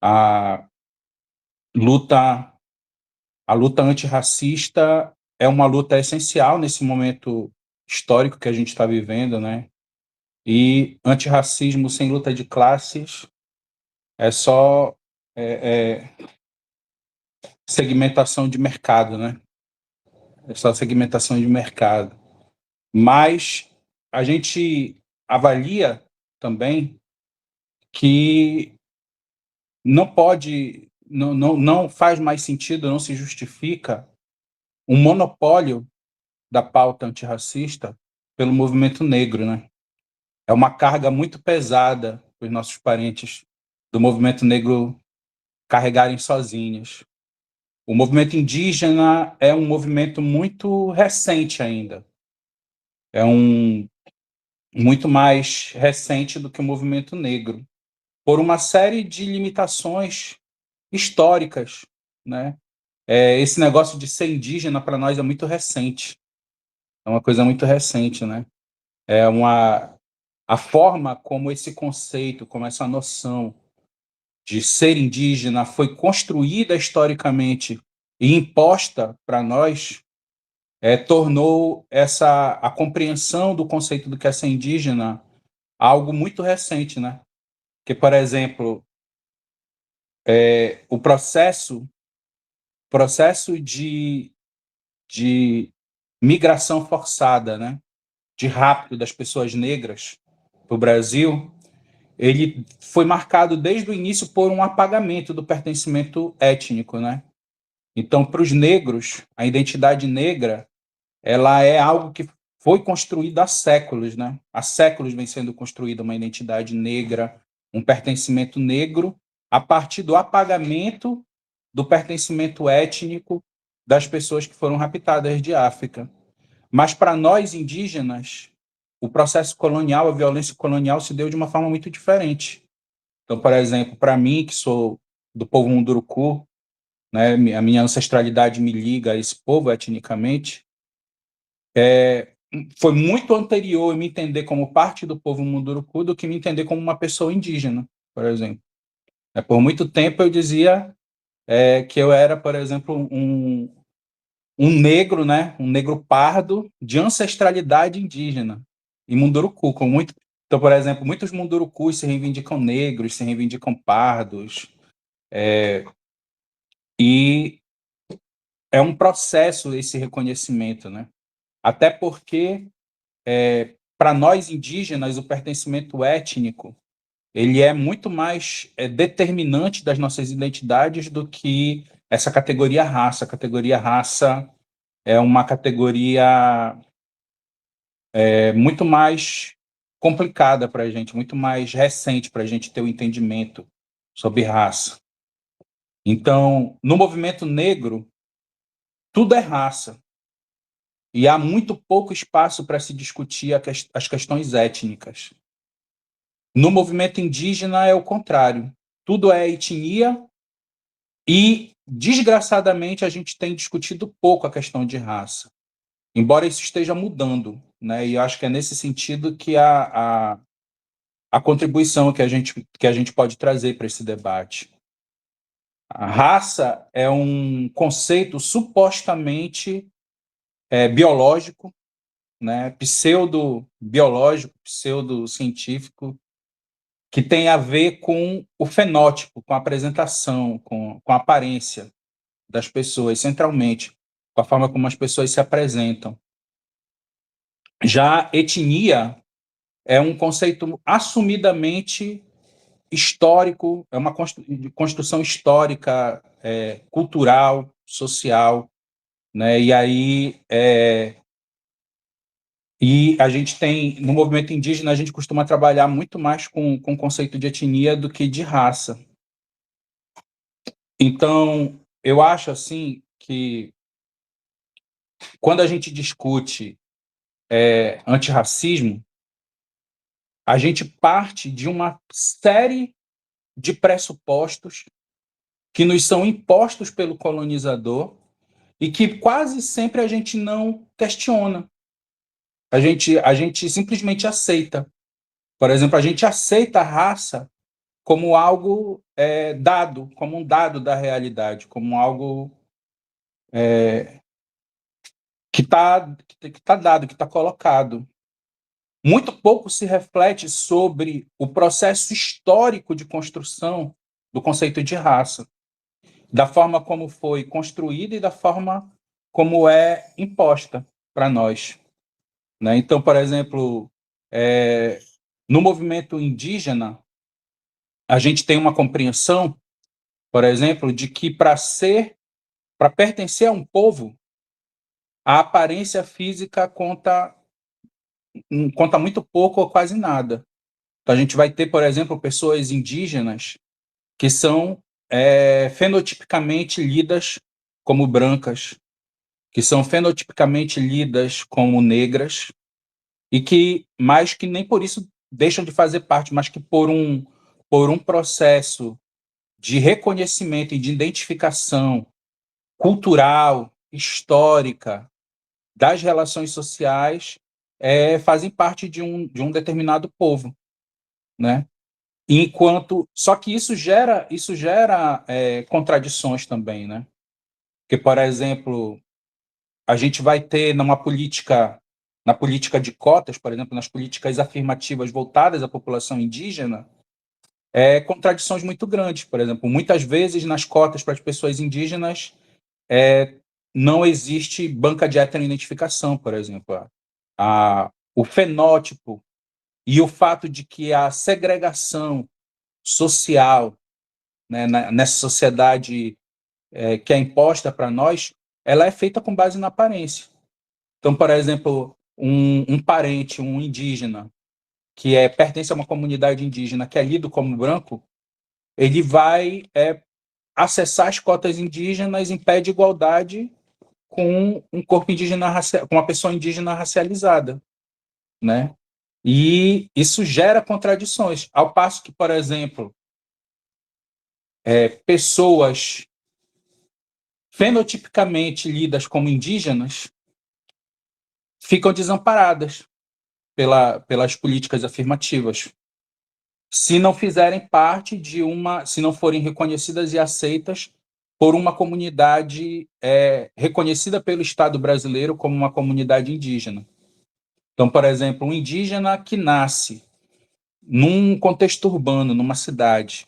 A luta, a luta antirracista é uma luta essencial nesse momento histórico que a gente está vivendo, né? E antirracismo sem luta de classes é só é, é segmentação de mercado, né? É só segmentação de mercado. Mas a gente avalia também que não pode, não faz mais sentido, não se justifica um monopólio da pauta antirracista pelo movimento negro, né? É uma carga muito pesada para os nossos parentes do movimento negro carregarem sozinhos. O movimento indígena é um movimento muito recente ainda. É muito mais recente do que o movimento negro, por uma série de limitações históricas, né? Esse negócio de ser indígena para nós é muito recente, é uma coisa muito recente, né? É uma a forma como esse conceito, como essa noção de ser indígena foi construída historicamente e imposta para nós, tornou a compreensão do conceito do que é ser indígena algo muito recente, né? Que, por exemplo, o processo de migração forçada, né? De rápido das pessoas negras para o Brasil, ele foi marcado desde o início por um apagamento do pertencimento étnico, né? Então, para os negros, a identidade negra, ela é algo que foi construído há séculos, né? Há séculos vem sendo construída uma identidade negra, um pertencimento negro, a partir do apagamento do pertencimento étnico das pessoas que foram raptadas de África. Mas para nós indígenas, o processo colonial, a violência colonial se deu de uma forma muito diferente. Então, por exemplo, para mim, que sou do povo Munduruku, né, a minha ancestralidade me liga a esse povo etnicamente, foi muito anterior eu me entender como parte do povo Munduruku do que me entender como uma pessoa indígena, por exemplo. Por muito tempo eu dizia que eu era, por exemplo, um negro, né, um negro pardo de ancestralidade indígena, em Munduruku. Então, por exemplo, muitos Mundurukus se reivindicam negros, se reivindicam pardos, e é um processo esse reconhecimento, né? Até porque, para nós indígenas, o pertencimento étnico ele é muito mais determinante das nossas identidades do que essa categoria raça. A categoria raça é uma categoria muito mais complicada para a gente, muito mais recente para a gente ter o entendimento sobre raça. Então, no movimento negro, tudo é raça. E há muito pouco espaço para se discutir as questões étnicas. No movimento indígena é o contrário. Tudo é etnia e, desgraçadamente, a gente tem discutido pouco a questão de raça. Embora isso esteja mudando, né? E eu acho que é nesse sentido que a contribuição que a gente pode trazer para esse debate. A raça é um conceito supostamente biológico, né, pseudo-biológico, pseudo-científico, que tem a ver com o fenótipo, com a apresentação, com a aparência das pessoas, centralmente, com a forma como as pessoas se apresentam. Já etnia é um conceito assumidamente histórico, é uma construção histórica, cultural, social, né? E a gente tem, no movimento indígena, a gente costuma trabalhar muito mais com o conceito de etnia do que de raça. Então, eu acho assim que quando a gente discute antirracismo, a gente parte de uma série de pressupostos que nos são impostos pelo colonizador e que quase sempre a gente não questiona. A gente simplesmente aceita. Por exemplo, a gente aceita a raça como algo dado, como um dado da realidade, como algo que está dado, que está colocado. Muito pouco se reflete sobre o processo histórico de construção do conceito de raça, da forma como foi construída e da forma como é imposta para nós, né? Então, por exemplo, no movimento indígena, a gente tem uma compreensão, por exemplo, de que para pertencer a um povo, a aparência física conta muito pouco ou quase nada. Então, a gente vai ter, por exemplo, pessoas indígenas que são fenotipicamente lidas como brancas, que são fenotipicamente lidas como negras, e mas que nem por isso deixam de fazer parte, mas que por um processo de reconhecimento e de identificação cultural, histórica, das relações sociais, fazem parte de um determinado povo, né? Só que isso gera contradições também, né? Porque, por exemplo, a gente vai ter na política de cotas, por exemplo, nas políticas afirmativas voltadas à população indígena, contradições muito grandes. Por exemplo, muitas vezes nas cotas para as pessoas indígenas não existe banca de heteroidentificação, por exemplo. O fenótipo e o fato de que a segregação social, né, nessa sociedade que é imposta para nós, ela é feita com base na aparência. Então, por exemplo, um parente, um indígena, que pertence a uma comunidade indígena, que é lido como branco, ele vai acessar as cotas indígenas em pé de igualdade com um corpo indígena, com uma pessoa indígena racializada, né? E isso gera contradições, ao passo que, por exemplo, pessoas fenotipicamente lidas como indígenas ficam desamparadas pelas políticas afirmativas, se não fizerem parte se não forem reconhecidas e aceitas por uma comunidade reconhecida pelo Estado brasileiro como uma comunidade indígena. Então, por exemplo, um indígena que nasce num contexto urbano, numa cidade,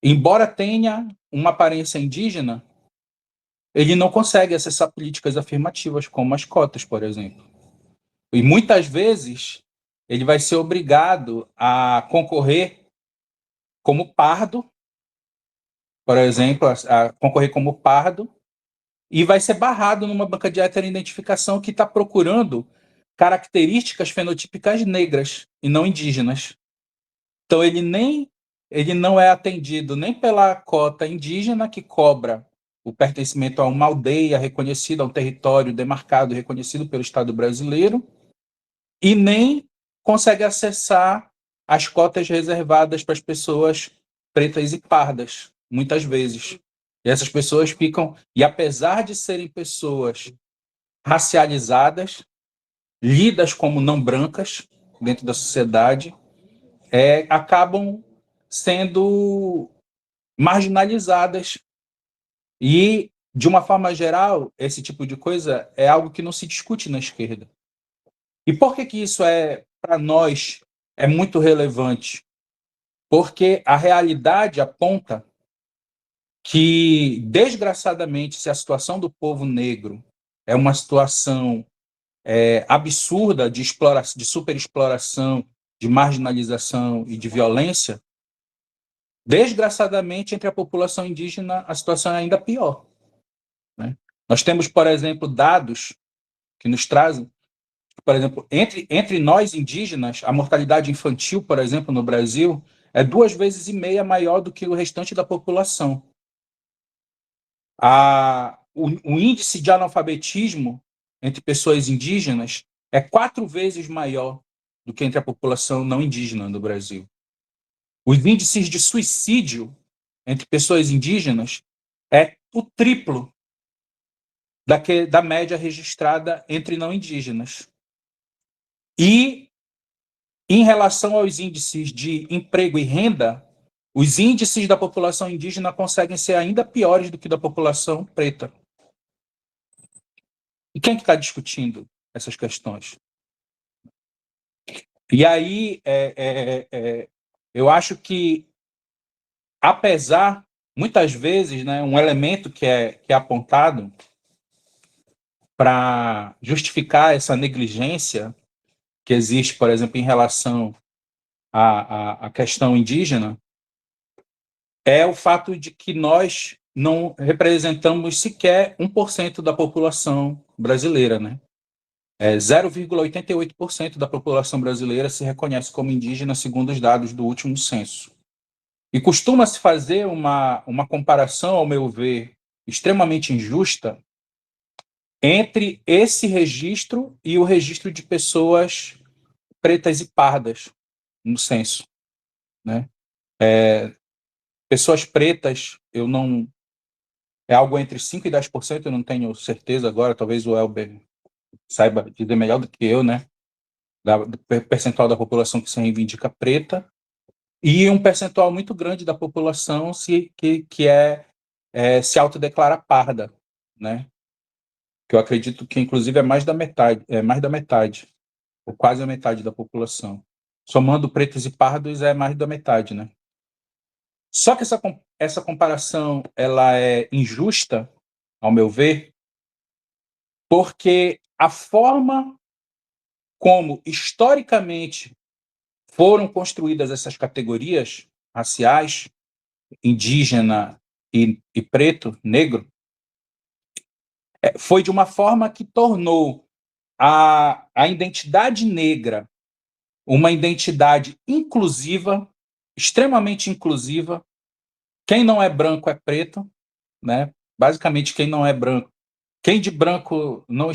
embora tenha uma aparência indígena, ele não consegue acessar políticas afirmativas, como as cotas, por exemplo. E muitas vezes ele vai ser obrigado a concorrer como pardo, por exemplo, a concorrer como pardo, e vai ser barrado numa banca de heteroidentificação que está procurando características fenotípicas negras e não indígenas. Então ele não é atendido nem pela cota indígena que cobra o pertencimento a uma aldeia reconhecida, a um território demarcado reconhecido pelo Estado brasileiro, e nem consegue acessar as cotas reservadas para as pessoas pretas e pardas, muitas vezes. E essas pessoas ficam, e apesar de serem pessoas racializadas, lidas como não brancas dentro da sociedade, acabam sendo marginalizadas. E, de uma forma geral, esse tipo de coisa é algo que não se discute na esquerda. E por que isso para nós, é muito relevante? Porque a realidade aponta que, desgraçadamente, se a situação do povo negro é uma situação absurda de superexploração, de marginalização e de violência, desgraçadamente, entre a população indígena, a situação é ainda pior, né? Nós temos, por exemplo, dados que nos trazem, por exemplo, entre nós indígenas, a mortalidade infantil, por exemplo, no Brasil, é 2,5 vezes maior do que o restante da população. O índice de analfabetismo entre pessoas indígenas é 4 vezes maior do que entre a população não indígena no Brasil. Os índices de suicídio entre pessoas indígenas é o triplo da média registrada entre não indígenas. E Em relação aos índices de emprego e renda, os índices da população indígena conseguem ser ainda piores do que da população preta. E quem é que está discutindo essas questões? E aí, eu acho que, apesar, muitas vezes, né, um elemento que é apontado para justificar essa negligência que existe, por exemplo, em relação à questão indígena, é o fato de que nós não representamos sequer 1% da população brasileira, né? 0,88% da população brasileira se reconhece como indígena, segundo os dados do último censo. E costuma-se fazer uma comparação, ao meu ver, extremamente injusta entre esse registro e o registro de pessoas pretas e pardas no censo, né? Pessoas pretas, eu não... É algo entre 5% e 10%, eu não tenho certeza agora, talvez o Elber saiba dizer melhor do que eu, né? Do percentual da população que se reivindica preta, e um percentual muito grande da população se autodeclara parda, né? Que eu acredito que, inclusive, é mais da metade, ou quase a metade da população. Somando pretos e pardos, é mais da metade, né? Só que essa comparação ela é injusta, ao meu ver, porque a forma como, historicamente, foram construídas essas categorias raciais, indígena e preto, negro, foi de uma forma que tornou a identidade negra uma identidade inclusiva, extremamente inclusiva. Quem não é branco é preto, né? Basicamente, quem não é branco. Quem de branco não...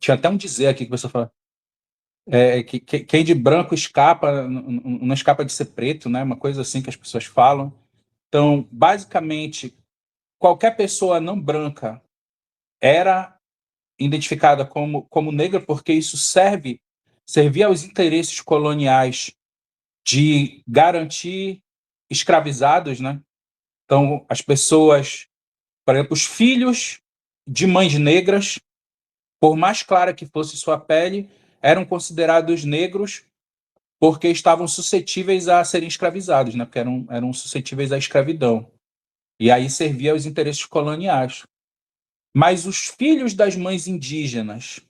tinha até um dizer aqui que você fala. Que quem de branco escapa, não escapa de ser preto, né? Uma coisa assim que as pessoas falam. Então, basicamente, qualquer pessoa não branca era identificada como negra, porque isso servia aos interesses coloniais de garantir escravizados, né? Então, as pessoas, por exemplo, os filhos de mães negras, por mais clara que fosse sua pele, eram considerados negros porque estavam suscetíveis a serem escravizados, né? Porque eram suscetíveis à escravidão. E aí servia aos interesses coloniais. Mas os filhos das mães indígenas,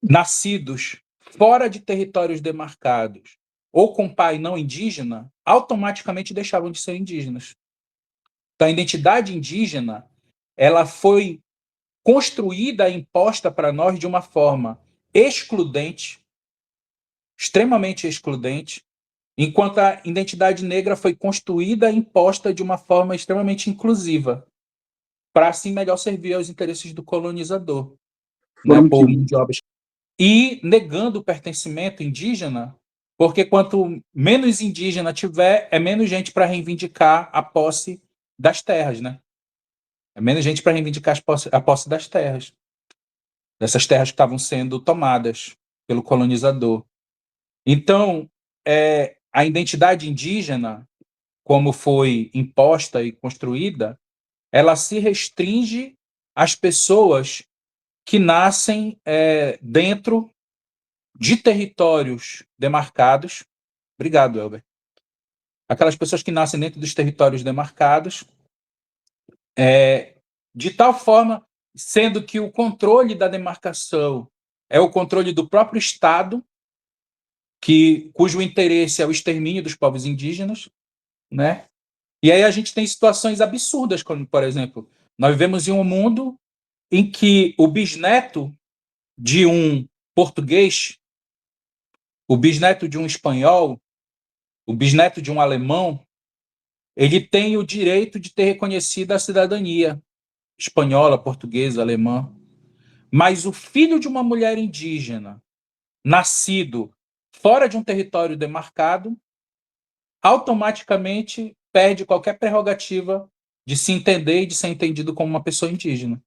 nascidos fora de territórios demarcados, ou com pai não indígena, automaticamente deixavam de ser indígenas. Então, a identidade indígena ela foi construída e imposta para nós de uma forma excludente, extremamente excludente, enquanto a identidade negra foi construída e imposta de uma forma extremamente inclusiva, para assim melhor servir aos interesses do colonizador, né, por mão de obra. E negando o pertencimento indígena, porque quanto menos indígena tiver, é menos gente para reivindicar a posse das terras, né? É menos gente para reivindicar a posse das terras, dessas terras que estavam sendo tomadas pelo colonizador. Então, a identidade indígena, como foi imposta e construída, ela se restringe às pessoas que nascem dentro de territórios demarcados. Obrigado, Elber. Aquelas pessoas que nascem dentro dos territórios demarcados, de tal forma, sendo que o controle da demarcação é o controle do próprio Estado, cujo interesse é o extermínio dos povos indígenas, né? E aí a gente tem situações absurdas, como, por exemplo, nós vivemos em um mundo em que o bisneto de um português, o bisneto de um espanhol, o bisneto de um alemão, ele tem o direito de ter reconhecida a cidadania espanhola, portuguesa, alemã. Mas o filho de uma mulher indígena, nascido fora de um território demarcado, automaticamente perde qualquer prerrogativa de se entender e de ser entendido como uma pessoa indígena.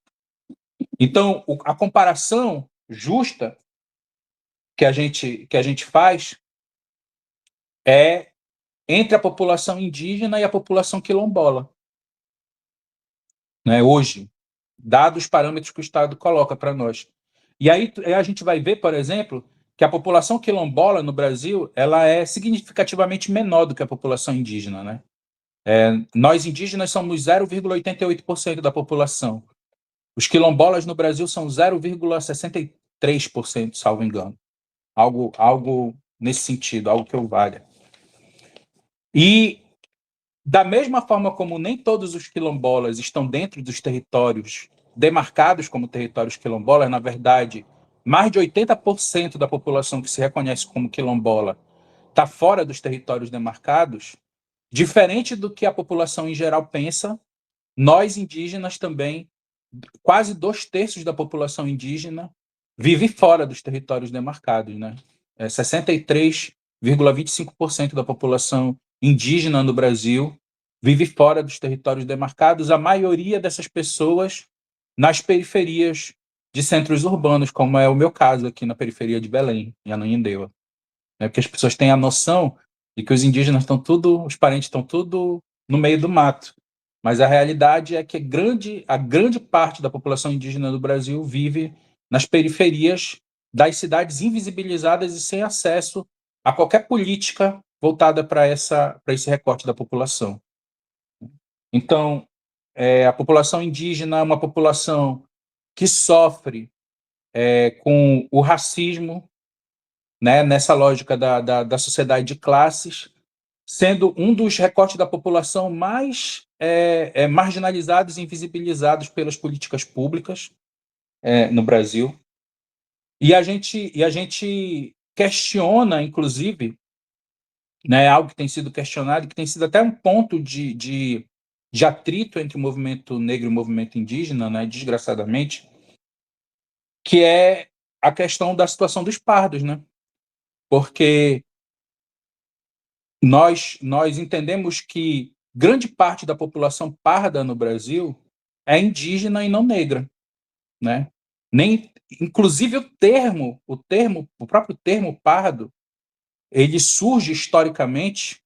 Então, a comparação justa que a gente faz é entre a população indígena e a população quilombola, né, hoje, dados os parâmetros que o Estado coloca para nós. E aí a gente vai ver, por exemplo, que a população quilombola no Brasil ela é significativamente menor do que a população indígena, né? Nós indígenas somos 0,88% da população. Os quilombolas no Brasil são 0,63%, salvo engano. Algo nesse sentido, algo que eu valha. E da mesma forma como nem todos os quilombolas estão dentro dos territórios demarcados como territórios quilombolas, na verdade, mais de 80% da população que se reconhece como quilombola está fora dos territórios demarcados, diferente do que a população em geral pensa, nós indígenas também, quase 2/3 da população indígena vive fora dos territórios demarcados, né? 63,25% da população indígena no Brasil vive fora dos territórios demarcados, a maioria dessas pessoas nas periferias de centros urbanos, como é o meu caso aqui na periferia de Belém, em Ananindeua. Porque as pessoas têm a noção de que os indígenas estão tudo, os parentes estão tudo no meio do mato. Mas a realidade é que a grande parte da população indígena do Brasil vive nas periferias das cidades invisibilizadas e sem acesso a qualquer política voltada para esse recorte da população. Então, a população indígena é uma população que sofre com o racismo, né, nessa lógica da sociedade de classes, sendo um dos recortes da população mais marginalizados e invisibilizados pelas políticas públicas no Brasil. E a gente questiona, inclusive, né, algo que tem sido questionado, que tem sido até um ponto de atrito entre o movimento negro e o movimento indígena, né, desgraçadamente, que é a questão da situação dos pardos, né? Porque nós entendemos que grande parte da população parda no Brasil é indígena e não negra, né? Nem, inclusive o próprio termo pardo, ele surge historicamente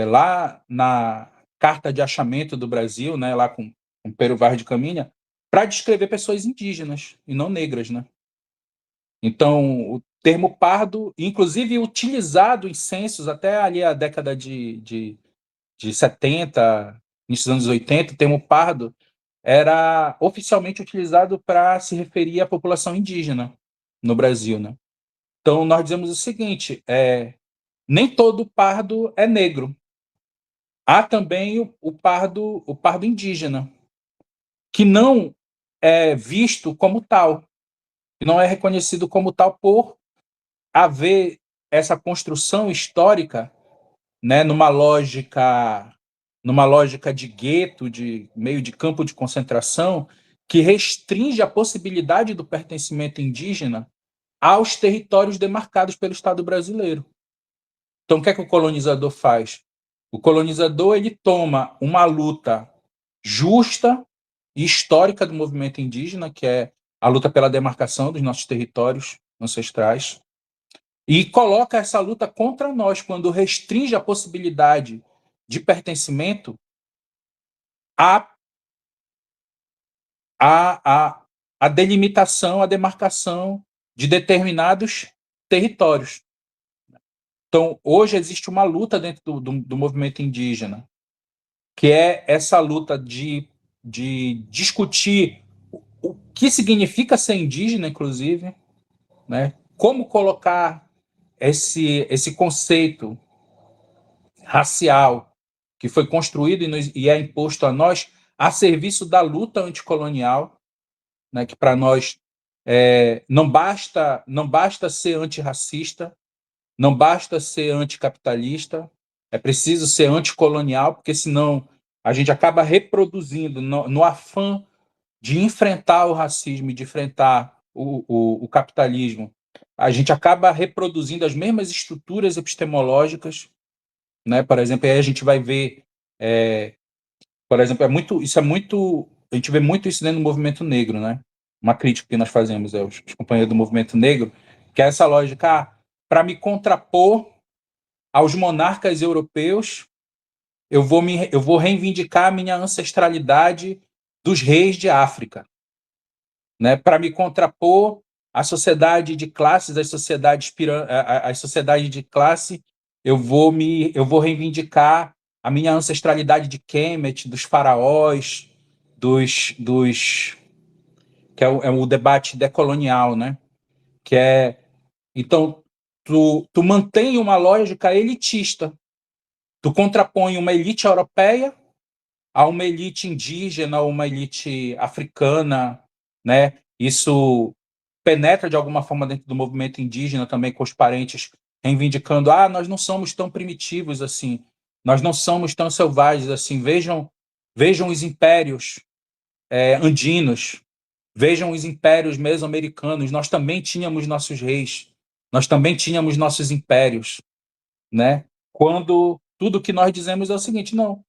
lá na Carta de Achamento do Brasil, né? Lá com Pero Vaz de Caminha, para descrever pessoas indígenas e não negras, né? Então, o termo pardo, inclusive utilizado em censos até ali a década de 70, início dos anos 80, o termo pardo era oficialmente utilizado para se referir à população indígena no Brasil, né? Então, nós dizemos o seguinte, nem todo pardo é negro. Há também o pardo indígena, que não é visto como tal, que não é reconhecido como tal por haver essa construção histórica, né, numa lógica de gueto, de meio de campo de concentração, que restringe a possibilidade do pertencimento indígena aos territórios demarcados pelo Estado brasileiro. Então, o que é que o colonizador faz? O colonizador ele toma uma luta justa e histórica do movimento indígena, que é a luta pela demarcação dos nossos territórios ancestrais, e coloca essa luta contra nós quando restringe a possibilidade de pertencimento à, à delimitação, à demarcação de determinados territórios. Então, hoje existe uma luta dentro do movimento indígena, que é essa luta de discutir o que significa ser indígena, inclusive, né? Como colocar esse conceito racial que foi construído e é imposto a nós a serviço da luta anticolonial, né, que para nós não basta ser antirracista, não basta ser anticapitalista, é preciso ser anticolonial, porque senão a gente acaba reproduzindo, no afã de enfrentar o racismo e de enfrentar o capitalismo, a gente acaba reproduzindo as mesmas estruturas epistemológicas, né? Por exemplo, aí a gente vai ver, por exemplo, a gente vê muito isso dentro do movimento negro, né? uma crítica que nós fazemos os companheiros do movimento negro, que é essa lógica, para me contrapor aos monarcas europeus, eu vou reivindicar a minha ancestralidade dos reis de África, né? Para me contrapor à sociedade de classes, às sociedades de classe, eu vou reivindicar a minha ancestralidade de Kemet, dos faraós, dos que é o debate decolonial, né? Que é então tu mantém uma lógica elitista, tu contrapõe uma elite europeia a uma elite indígena, a uma elite africana, né? Isso penetra de alguma forma dentro do movimento indígena também, com os parentes reivindicando: nós não somos tão primitivos assim, nós não somos tão selvagens assim. Vejam os impérios andinos, vejam os impérios mesoamericanos. Nós também tínhamos nossos reis, nós também tínhamos nossos impérios, né? Quando tudo que nós dizemos é o seguinte: não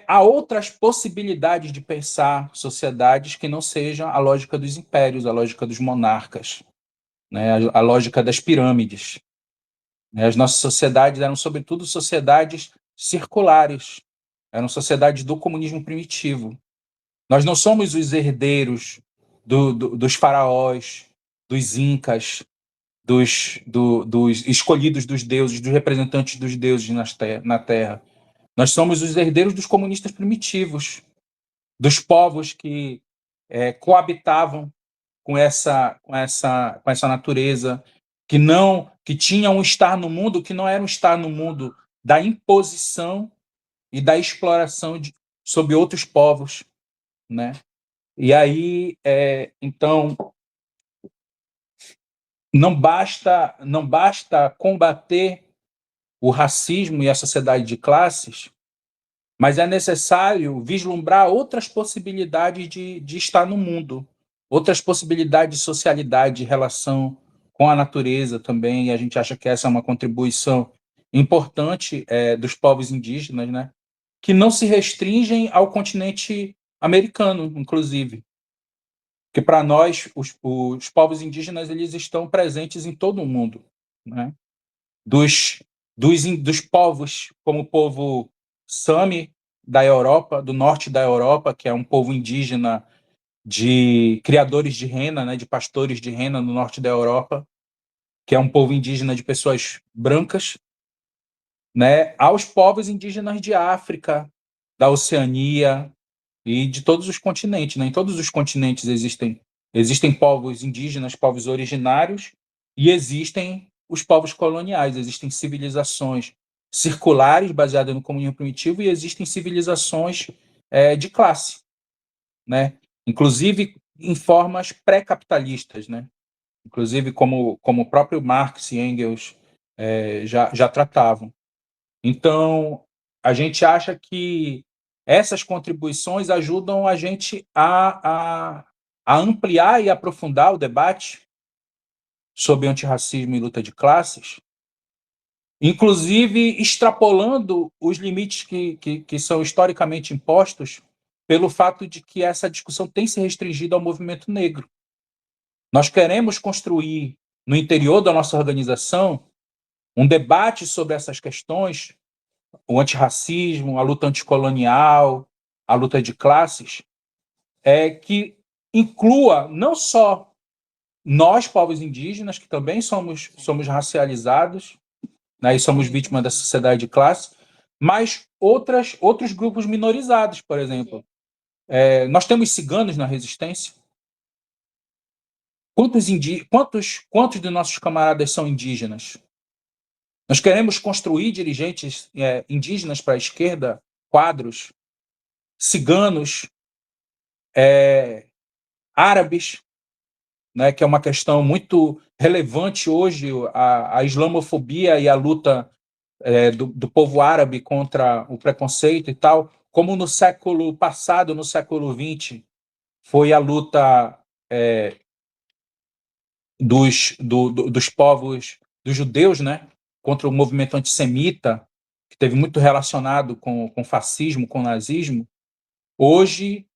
há outras possibilidades de pensar sociedades que não sejam a lógica dos impérios, a lógica dos monarcas, né? A lógica das pirâmides, né? As nossas sociedades eram, sobretudo, sociedades circulares, eram sociedades do comunismo primitivo. Nós não somos os herdeiros dos faraós, dos incas, dos escolhidos dos deuses, dos representantes dos deuses na Terra. Nós somos os herdeiros dos comunistas primitivos, dos povos que coabitavam com essa natureza, que tinham um estar no mundo que não era um estar no mundo da imposição e da exploração sobre outros povos, né? E aí, então, não basta combater o racismo e a sociedade de classes, mas é necessário vislumbrar outras possibilidades de estar no mundo, outras possibilidades de socialidade, de relação com a natureza também, e a gente acha que essa é uma contribuição importante dos povos indígenas, né? Que não se restringem ao continente americano, inclusive. Que para nós, os povos indígenas, eles estão presentes em todo o mundo, né? Dos povos, como o povo Sami da Europa, do norte da Europa, que é um povo indígena de criadores de rena, né, de pastores de rena no norte da Europa, que é um povo indígena de pessoas brancas, né, aos povos indígenas de África, da Oceania e de todos os continentes, né? Em todos os continentes existem povos indígenas, povos originários, e existem os povos coloniais, existem civilizações circulares baseadas no comunismo primitivo e existem civilizações de classe, né? Inclusive em formas pré-capitalistas, né? Inclusive como o próprio Marx e Engels já tratavam. Então, a gente acha que essas contribuições ajudam a gente a ampliar e aprofundar o debate sobre antirracismo e luta de classes, inclusive extrapolando os limites que são historicamente impostos pelo fato de que essa discussão tem se restringido ao movimento negro. Nós queremos construir, no interior da nossa organização, um debate sobre essas questões, o antirracismo, a luta anticolonial, a luta de classes, que inclua não só nós, povos indígenas, que também somos racializados, né, e somos vítimas da sociedade de classe, mas outros grupos minorizados, por exemplo. Nós temos ciganos na resistência. Quantos de nossos camaradas são indígenas? Nós queremos construir dirigentes indígenas para a esquerda, quadros, ciganos, árabes, né, que é uma questão muito relevante hoje, a islamofobia e a luta do povo árabe contra o preconceito e tal, como no século passado, no século XX, foi a luta dos povos, dos judeus, né, contra o movimento antissemita, que teve muito relacionado com fascismo, com nazismo. Hoje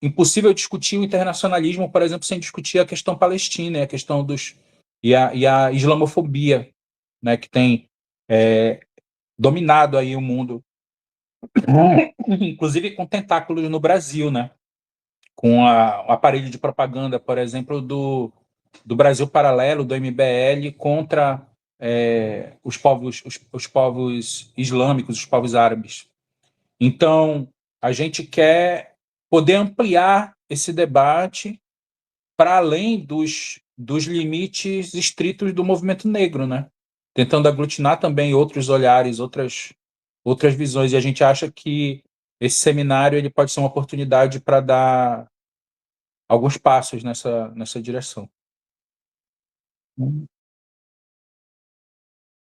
impossível discutir o internacionalismo, por exemplo, sem discutir a questão palestina, a questão e a islamofobia, né, que tem dominado aí o mundo, inclusive com tentáculos no Brasil, né, com o aparelho de propaganda, por exemplo, do Brasil Paralelo, do MBL, contra os povos islâmicos, os povos árabes. Então, a gente quer poder ampliar esse debate para além dos limites estritos do movimento negro, né? Tentando aglutinar também outros olhares, outras visões. E a gente acha que esse seminário ele pode ser uma oportunidade para dar alguns passos nessa direção.